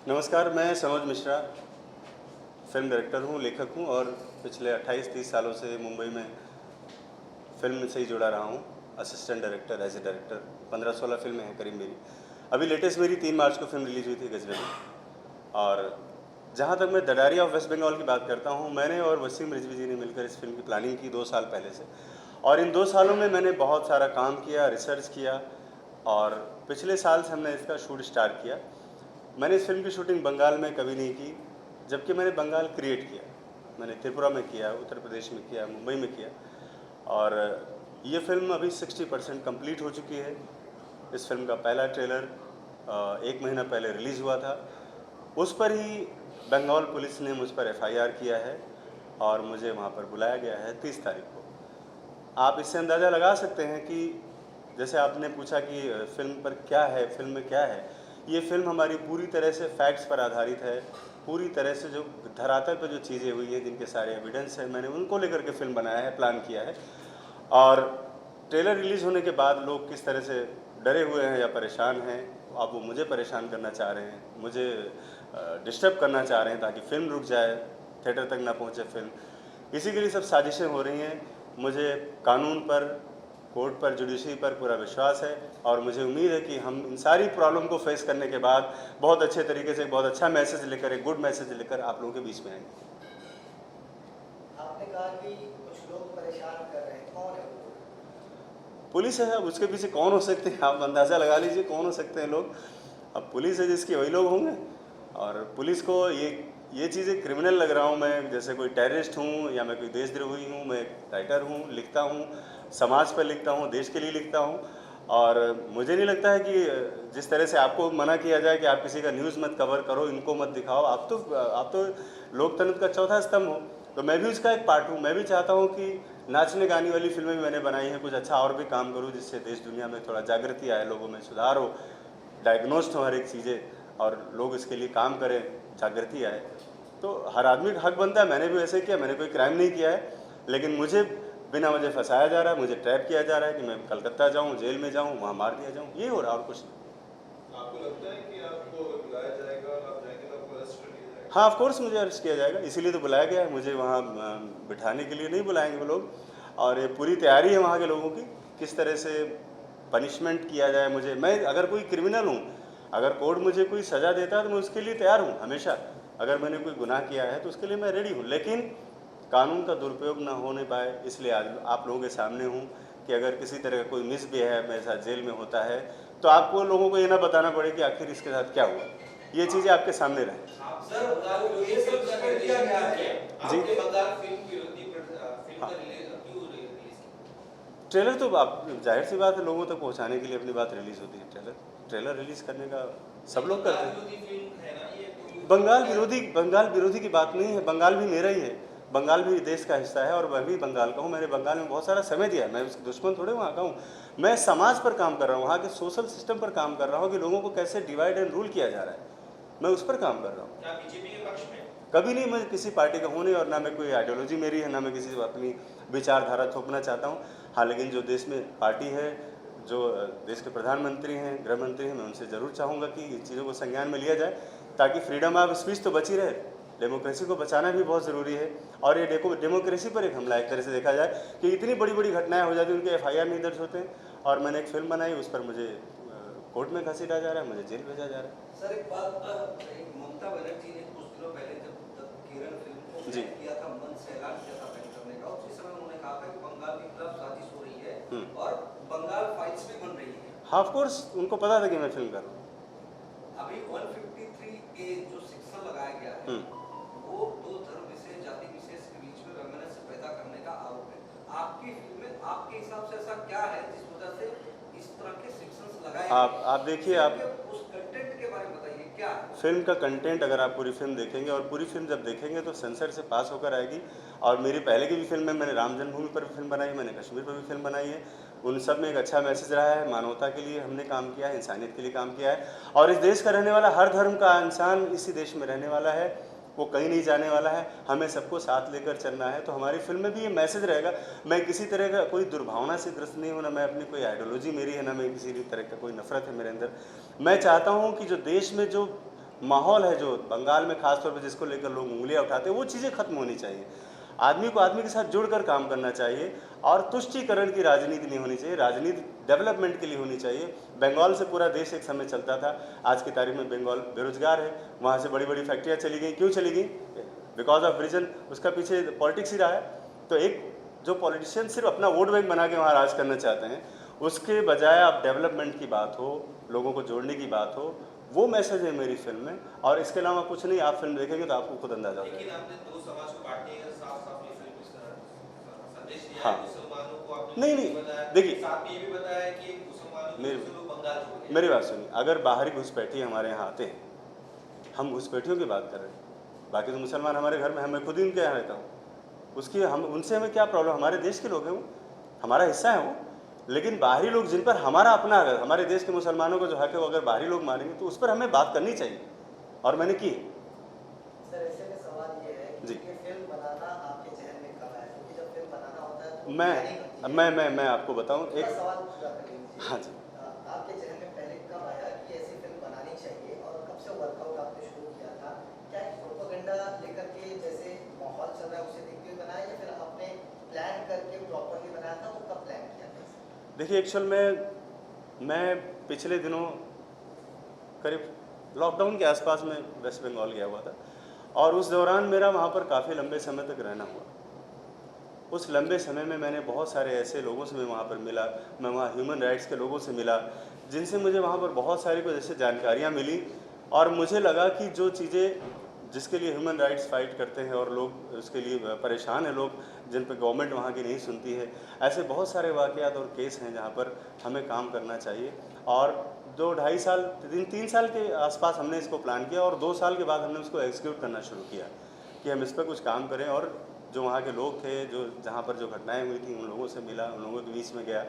नमस्कार, मैं Sanoj Mishra, film director हूँ, लेखक हूँ और पिछले 28-30 सालों से मुंबई में फिल्म से ही जुड़ा रहा हूँ। Assistant director, as a director 15-16 फिल्में हैं करीब मेरी। अभी लेटेस्ट मेरी 3 मार्च को फिल्म रिलीज़ हुई थी गजनवी। और जहाँ तक मैं the diary of West Bengal की बात करता हूँ, मैंने और वसीम रिजवी जी ने मिलकर इस फिल्म की प्लानिंग की 2 साल पहले से। और इन 2 सालों में मैंने बहुत सारा काम किया, रिसर्च किया और पिछले साल से हमने इसका शूट स्टार्ट किया। मैंने इस फिल्म की शूटिंग बंगाल में कभी नहीं की, जबकि मैंने बंगाल क्रिएट किया। मैंने त्रिपुरा में किया, उत्तर प्रदेश में किया, मुंबई में किया। और ये फिल्म अभी 60% कंप्लीट हो चुकी है। इस फिल्म का पहला ट्रेलर 1 महीना पहले रिलीज़ हुआ था। उस पर ही बंगाल पुलिस ने मुझ पर FIR किया है और मुझे वहाँ पर बुलाया गया है 30 तारीख को। आप इससे अंदाज़ा लगा सकते हैं कि जैसे आपने पूछा कि फिल्म पर क्या है, फिल्म में क्या है। ये फिल्म हमारी पूरी तरह से फैक्ट्स पर आधारित है। पूरी तरह से जो धरातल पर जो चीज़ें हुई हैं, जिनके सारे एविडेंस हैं, मैंने उनको लेकर के फिल्म बनाया है, प्लान किया है। और ट्रेलर रिलीज़ होने के बाद लोग किस तरह से डरे हुए हैं या परेशान हैं, अब वो मुझे परेशान करना चाह रहे हैं, मुझे डिस्टर्ब करना चाह रहे हैं ताकि फ़िल्म रुक जाए, थिएटर तक ना पहुँचे फिल्म। इसी के लिए सब साजिशें हो रही हैं। मुझे कानून पर, कोर्ट पर, जुडिशरी पर पूरा विश्वास है और मुझे उम्मीद है कि हम इन सारी प्रॉब्लम को फेस करने के बाद बहुत अच्छे तरीके से, बहुत अच्छा मैसेज लेकर, एक गुड मैसेज लेकर आप लोगों के बीच में आएंगे। आपने कहा कि कुछ लोग परेशान कर रहे हैं, कौन है वो? पुलिस है, अब उसके पीछे कौन हो सकते हैं, आप अंदाज़ा लगा लीजिए कौन हो सकते हैं लोग। अब पुलिस है जिसकी, वही लोग होंगे। और पुलिस को ये चीज़ें क्रिमिनल लग रहा हूँ मैं, जैसे कोई टेररिस्ट हूँ या मैं कोई देशद्रोही हूँ। मैं एक राइटर हूँ, लिखता हूँ, समाज पर लिखता हूँ, देश के लिए लिखता हूँ। और मुझे नहीं लगता है कि जिस तरह से आपको मना किया जाए कि आप किसी का न्यूज़ मत कवर करो, इनको मत दिखाओ, आप तो लोकतंत्र का चौथा स्तंभ हो। तो मैं भी उसका एक पार्ट हूँ। मैं भी चाहता हूँ कि नाचने गाने वाली फिल्में भी मैंने बनाई हैं, कुछ अच्छा और भी काम करूँ जिससे देश दुनिया में थोड़ा जागृति आए, लोगों में सुधार हो, डायग्नोस्ड हो हर एक चीज़ें और लोग इसके लिए काम करें, जागृति आए। तो हर आदमी का हक बनता है। मैंने भी ऐसे किया, मैंने कोई क्राइम नहीं किया है, लेकिन मुझे बिना वजह फंसाया जा रहा है, मुझे ट्रैप किया जा रहा है कि मैं कलकत्ता जाऊँ, जेल में जाऊँ, वहाँ मार दिया जाऊँ। ये हो रहा और कुछ नहीं। आपको लगता है कि आपको अगर बुलाया जाएगा और आप जाएंगे तो आपको अरेस्ट कर लिया जाएगा? हाँ, ऑफ कोर्स मुझे अरेस्ट किया जाएगा, इसीलिए तो बुलाया गया है। मुझे वहाँ बिठाने के लिए नहीं बुलाएंगे वो लोग। और ये पूरी तैयारी है वहाँ के लोगों की, किस तरह से पनिशमेंट किया जाए मुझे। मैं अगर कोई क्रिमिनल हूँ, अगर कोर्ट मुझे कोई सज़ा देता है तो मैं उसके लिए तैयार हूँ हमेशा। अगर मैंने कोई गुनाह किया है तो उसके लिए मैं रेडी हूँ, लेकिन कानून का दुरुपयोग ना होने पाए, इसलिए आज आप लोगों के सामने हूँ कि अगर किसी तरह का कोई मिसबिहेव मेरे साथ जेल में होता है तो आपको लोगों को ये ना बताना पड़े कि आखिर इसके साथ क्या हुआ। ये चीज़ें आपके सामने रहें। सर, बंगाल विरोधी फिल्म का निर्देशन क्या है? जी। आपने बंगाल फिल्म विरोधी फिल्म का क्यों रिलीज किया? ट्रेलर तो आप जाहिर सी बात है, लोगों तक पहुंचाने के लिए अपनी बात रिलीज़ होती है। ट्रेलर रिलीज़ करने का सब लोग करते हैं। विरोधी फिल्म है ना ये, तो बंगाल विरोधी की बात नहीं है। बंगाल भी मेरा ही है, बंगाल भी देश का हिस्सा है और मैं भी बंगाल का हूँ। मैंने बंगाल में बहुत सारा समय दिया है, मैं उसका दुश्मन थोड़े वहाँ का हूँ। मैं समाज पर काम कर रहा हूँ, वहाँ के सोशल सिस्टम पर काम कर रहा हूँ कि लोगों को कैसे डिवाइड एंड रूल किया जा रहा है, मैं उस पर काम कर रहा हूँ। क्या बीजेपी के पक्ष में? कभी नहीं, मैं किसी पार्टी का हूँ नहीं और ना मैं कोई आइडियोलॉजी मेरी है, ना मैं किसी को अपनी विचारधारा थोपना चाहता हूँ। हाँ, लेकिन जो देश में पार्टी है, जो देश के प्रधानमंत्री हैं, गृह मंत्री हैं, मैं उनसे ज़रूर चाहूँगा कि इन चीज़ों को संज्ञान में लिया जाए ताकि फ्रीडम ऑफ स्पीच तो बची रहे। डेमोक्रेसी को बचाना भी बहुत ज़रूरी है। और ये डेमोक्रेसी पर एक हमला एक तरह से देखा जाए कि इतनी बड़ी बड़ी घटनाएँ हो जाती हैं, उनके FIR नहीं दर्ज होते हैं। और मैंने एक फिल्म बनाई, उस पर मुझे कोर्ट में घसीटा जा रहा है, मुझे जेल भेजा जा रहा है। सर, एक बात, एक ममता बनर्जी ने कुछ दिनों पहले जब केरल फिल्म को जी। किया था, मन से ऐलान किया था बैन करने का, उसी समय उन्होंने कहा था कि बंगाल के खिलाफ साजिश हो रही है और बंगाल फाइल्स भी बन रही है। हाँ, ऑफ कोर्स उनको पता था कि मैं फिल्म कर रहा हूँ। अभी 153A जो सेक्शन लगाया गया है, वो दो धर्म विशेष, जाति विशेष के बीच में वैमनस्य पैदा करने का आरोप है। आपकी फिल्म में आपके हिसाब से ऐसा क्या है जिस वजह से इस तरह के सेक्शंस लगाए गए? आप देखिए, आप उस कंटेंट के बारे में बताइए, क्या है फिल्म का कंटेंट। अगर आप पूरी फिल्म देखेंगे और पूरी फिल्म जब देखेंगे तो सेंसर से पास होकर आएगी। और मेरी पहले की भी फिल्म है, मैंने राम जन्मभूमि पर भी फिल्म बनाई, मैंने कश्मीर पर भी फिल्म बनाई है। उन सब में एक अच्छा मैसेज रहा है, मानवता के लिए हमने काम किया है, इंसानियत के लिए काम किया है। और इस देश का रहने वाला हर धर्म का इंसान इसी देश में रहने वाला है, वो कहीं नहीं जाने वाला है। हमें सबको साथ लेकर चलना है। तो हमारी फिल्म में भी ये मैसेज रहेगा। मैं किसी तरह का कोई दुर्भावना से ग्रस्त नहीं हूँ, ना मैं अपनी कोई आइडियोलॉजी मेरी है, ना मैं किसी भी तरह का कोई नफरत है मेरे अंदर। मैं चाहता हूँ कि जो देश में जो माहौल है जो बंगाल में खास तौर पे जिसको लेकर लोग उंगलियां उठाते हैं, वो चीज़ें खत्म होनी चाहिए। आदमी को आदमी के साथ जुड़कर काम करना चाहिए और तुष्टीकरण की राजनीति नहीं होनी चाहिए। राजनीति डेवलपमेंट के लिए होनी चाहिए। बंगाल से पूरा देश एक समय चलता था, आज की तारीख में बंगाल बेरोजगार है, वहाँ से बड़ी बड़ी फैक्ट्रियाँ चली गई। क्यों चली गई? बिकॉज ऑफ रीजन, उसका पीछे पॉलिटिक्स ही रहा है। तो एक जो पॉलिटिशियन सिर्फ अपना वोट बैंक बना के वहाँ राज करना चाहते हैं, उसके बजाय आप डेवलपमेंट की बात हो, लोगों को जोड़ने की बात हो, वो मैसेज है मेरी फिल्म में। और इसके अलावा कुछ नहीं, आप फिल्म देखेंगे तो आपको खुद अंदाजा होगा। लेकिन आपने दो समाज को बांटने का साफ-साफ ये फिल्म इस तरह संदेश दिया हाँ। है मुसलमानों को आपने नहीं, बताया, देखिए, साथ में ये भी बताया है कि मुसलमानों को लोग बंगाल छोड़ गए। मेरी बात सुनिए, अगर बाहरी घुसपैठी हमारे यहाँ आते हैं, हम घुसपैठियों की बात कर रहे हैं, बाकी तो मुसलमान हमारे घर में, मैं खुद ही उनके यहाँ रहता हूँ, उसकी हम उनसे हमें क्या प्रॉब्लम? हमारे देश के लोग हैं, वो हमारा हिस्सा है वो। लेकिन बाहरी लोग जिन पर हमारा अपना, अगर हमारे देश के मुसलमानों को जो हक है वो अगर बाहरी लोग मानेंगे तो उस पर हमें बात करनी चाहिए, और मैंने की। सर ऐसे में सवाल ये है कि जी। ये फिल्म बनाना आपके जहन में कब आया? क्योंकि जब फिल्म बनाना होता है तो तैयारी होती है। मैं आपको बताऊं पूरा एक। सवाल पूरा कर लीजिए। हाँ जी। आपके जहन में पहले कब आया कि ऐसी फिल्म बनानी चाहिए और कब से वर्कआउट आपने शुरू किया था? क्या एक प्रोपेगेंडा लेकर के जैसे माहौल चल रहा है उसे देखते हुए बनाया, या फिर आपने प्लान करके प्रॉपर्ली बनाया था? तो कब प्लान किया था? देखिए, एक्चुअल में मैं पिछले दिनों करीब लॉकडाउन के आसपास में वेस्ट बंगाल गया हुआ था, और उस दौरान मेरा वहाँ पर काफ़ी लंबे समय तक रहना हुआ। उस लंबे समय में मैंने बहुत सारे ऐसे लोगों से मैं वहाँ पर मिला, मैं वहाँ ह्यूमन राइट्स के लोगों से मिला, जिनसे मुझे वहाँ पर बहुत सारी कुछ ऐसे जानकारियाँ मिली, और मुझे लगा कि जो चीज़ें जिसके लिए ह्यूमन राइट्स फाइट करते हैं और लोग उसके लिए परेशान हैं, लोग जिन पर गवर्नमेंट वहाँ की नहीं सुनती है, ऐसे बहुत सारे वाक़यात और केस हैं जहाँ पर हमें काम करना चाहिए। और 2-2.5 साल के आसपास हमने इसको प्लान किया, और 2 साल के बाद हमने उसको एग्जीक्यूट करना शुरू किया कि हम इस पर कुछ काम करें। और जो वहाँ के लोग थे, जो जहाँ पर जो घटनाएं हुई थी, उन लोगों से मिला, उन लोगों के बीच में गया।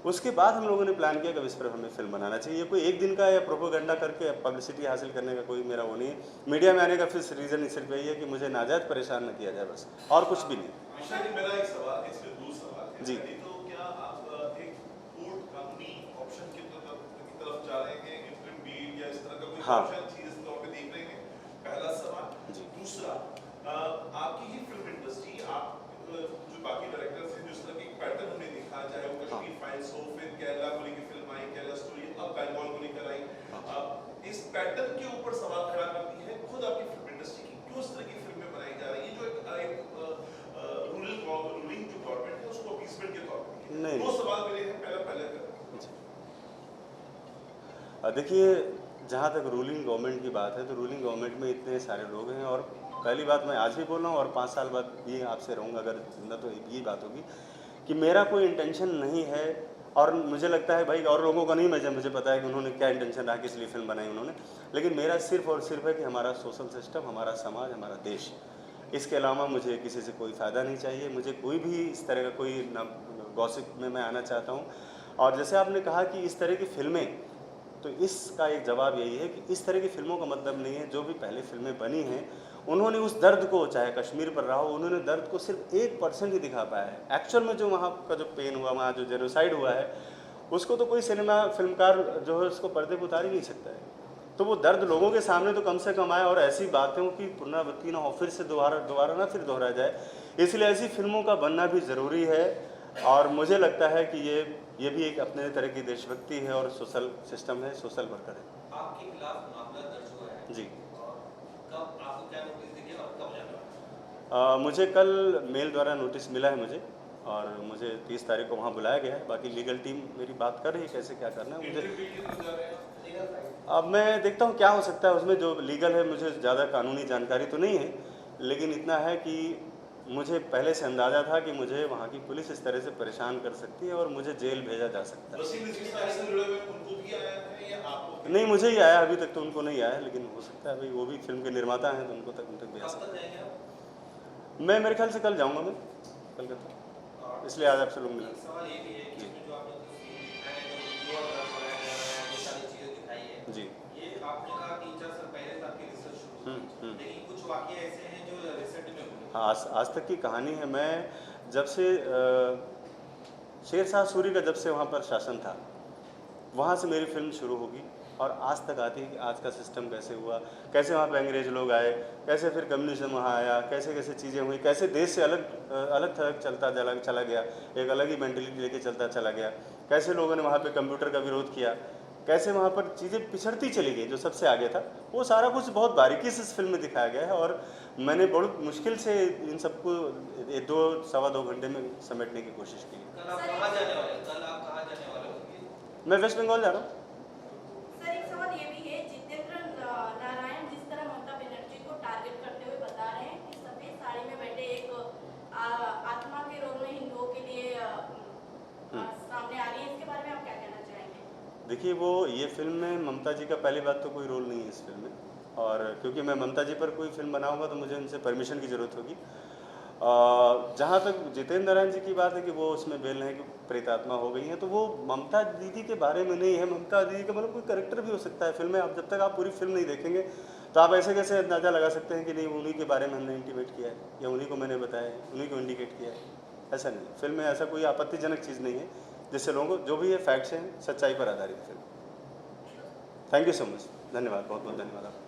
उसके बाद हम लोगों ने प्लान किया कि अब इस पर हमें फिल्म बनाना चाहिए। ये कोई एक दिन का या प्रोपेगेंडा करके पब्लिसिटी हासिल करने का कोई मेरा वो नहीं है। मीडिया में आने का फिर रीज़न सिर्फ यही है कि मुझे नाजायज़ परेशान न किया जाए, बस, और कुछ भी नहीं। मिश्रा जी, मेरा एक सवाल, इसमें 2 सवाल है। जी। पहले तो क्या आप एक कोर्ट कानूनी ऑप्शन की तरफ जा रहे हैं, इंटरिम बीट या इस तरह का कोई हाँ। ऑप्शन चीज़ तौर पे देख रहे हैं? पहला सवाल। जी। दूसरा, आपकी ये फिल्म इंडस्ट्री, आप जो बाकी डायरेक्टर्स हैं, जिस तरह की पैटर्न हमने देखा, चाहे वो कश्मीर फाइल्स हो, फिर केरला को लेकर फिल्म आई, केरला स्टोरी, अब बंगाल को लेकर आई, इस पैटर्न के ऊपर सवाल खड़ा करती है खुद आपकी फिल्म इंडस्ट्री की। क्यों इस तरह की फिल्में बनाई जा रही है जो एक रूलिंग जो गवर्नमेंट है उसको अपीसमेंट के तौर पर? नहीं। 2 सवाल मेरे हैं, पहले देखिए, जहाँ तक रूलिंग गवर्नमेंट की बात है, तो रूलिंग गवर्नमेंट में इतने सारे लोग हैं, और पहली बात मैं आज भी बोल रहा हूँ और 5 साल बाद भी आपसे रहूँगा अगर जिंदा, तो यही बात होगी कि मेरा कोई इंटेंशन नहीं है। और मुझे लगता है भाई, और लोगों का नहीं, मुझे पता है कि उन्होंने क्या इंटेंशन रहा, किस लिए फिल्म बनाई उन्होंने, लेकिन मेरा सिर्फ और सिर्फ है कि हमारा सोशल सिस्टम, हमारा समाज, हमारा देश, इसके अलावा मुझे किसी से कोई फ़ायदा नहीं चाहिए। मुझे कोई भी इस तरह का कोई गॉसिप में मैं आना चाहता हूँ। और जैसे आपने कहा कि इस तरह की फिल्में, तो इसका एक जवाब यही है कि इस तरह की फिल्मों का मतलब नहीं है, जो भी पहले फिल्में बनी हैं उन्होंने उस दर्द को, चाहे कश्मीर पर रहा हो, उन्होंने दर्द को सिर्फ 1% ही दिखा पाया है। एक्चुअल में जो वहाँ का जो पेन हुआ, वहाँ जो जेनोसाइड हुआ है, उसको तो कोई सिनेमा फिल्मकार जो है उसको पर्दे पर उतार ही नहीं सकता है। तो वो दर्द लोगों के सामने तो कम से कम आए, और ऐसी बातों की पुनरावृत्ति ना हो, फिर से दोबारा ना फिर दोहराया जाए, इसलिए ऐसी फिल्मों का बनना भी ज़रूरी है। और मुझे लगता है कि ये भी एक अपने तरह की देशभक्ति है और सोशल सिस्टम है, सोशल वर्कर है। आपके खिलाफ मामला दर्ज हुआ है जी। और कब आपको क्या नोटिस दिया और कब जाना? मुझे कल मेल द्वारा नोटिस मिला है मुझे, और मुझे 30 तारीख को वहाँ बुलाया गया है। बाकी लीगल टीम मेरी बात कर रही है कैसे क्या करना है मुझे। अब मैं देखता हूँ क्या हो सकता है उसमें, जो लीगल है। मुझे ज़्यादा कानूनी जानकारी तो नहीं है, लेकिन इतना है कि मुझे पहले से अंदाज़ा था कि मुझे वहाँ की पुलिस इस तरह से परेशान कर सकती है और मुझे जेल भेजा जा सकता है। वसीम रिजवी साहब से जुड़े हुए उनको भी आया है या आपको? नहीं, मुझे ही आया, अभी तक तो उनको नहीं आया, लेकिन हो सकता है भाई, वो भी फिल्म के निर्माता हैं तो उन तक भी आ सकता कब तक जाएंगे आप? है। मैं मेरे ख्याल से कल जाऊँगा, मैं कलकत्ता, इसलिए आज आपसे लोग मिला। एक सवाल ये भी है कि इसमें जो आपने जो सारी चीज़ें दिखाई है, जी। ये आपने कहा 3-4 साल पहले से आपकी रिसर्च शुरू हुई, लेकिन कुछ वाक़ये ऐसे हैं जो रिसेंट में हुए। हाँ, आज तक की कहानी है। मैं जब से शेरशाह सूरी का जब से वहाँ पर शासन था, वहाँ से मेरी फिल्म शुरू होगी। और आज तक आती है कि आज का सिस्टम कैसे हुआ, कैसे वहाँ पे अंग्रेज लोग आए, कैसे फिर कम्युनिज्म वहाँ आया, कैसे कैसे चीज़ें हुई, कैसे देश से अलग अलग थलग चला गया, एक अलग ही मेंटलिटी लेके चलता चला गया, कैसे लोगों ने वहाँ पे कंप्यूटर का विरोध किया, कैसे वहाँ पर चीज़ें पिछड़ती चली गई, जो सबसे आगे था वो सारा कुछ बहुत बारीकी से इस फिल्म में दिखाया गया है। और मैंने बहुत मुश्किल से इन सबको 2-2.25 घंटे में समेटने की कोशिश की। कल आप कहाँ जाने वाले हैं? कल आप कहाँ जाने वाले हो? मैं वेस्ट बंगाल जा रहा हूँ। सर एक सवाल ये भी है, जितेंद्र नारायण जिस तरह ममता बनर्जी को टारगेट करते हुए बता रहे हैं कि सफेद साड़ी में बैठे एक आत्मा के रोल में हिंदुओं के लिए सामने आ रही है, इसके बारे में आप क्या कहना चाहेंगे? देखिए, वो ये फिल्म में ममता जी का पहली बात तो कोई रोल नहीं है इस फिल्म में, और क्योंकि मैं ममता जी पर कोई फिल्म बनाऊंगा तो मुझे उनसे परमिशन की ज़रूरत होगी। जहाँ तक जितेंद्र नारायण जी की बात है कि वो उसमें बेल हैं कि प्रेतात्मा हो गई हैं, तो वो ममता दीदी के बारे में नहीं है। ममता दीदी का मतलब कोई कैरेक्टर भी हो सकता है फिल्म में। आप जब तक आप पूरी फिल्म नहीं देखेंगे तो आप ऐसे कैसे अंदाज़ा लगा सकते हैं कि नहीं उन्हीं के बारे में हमने इंटीमेट किया है या उन्हीं को मैंने बताया है, उन्हीं को इंडिकेट किया है। ऐसा नहीं, फिल्म में ऐसा कोई आपत्तिजनक चीज़ नहीं है जिससे लोगों को, जो भी ये फैक्ट्स हैं, सच्चाई पर आधारित film. Thank you so much, धन्यवाद, बहुत बहुत धन्यवाद आपका।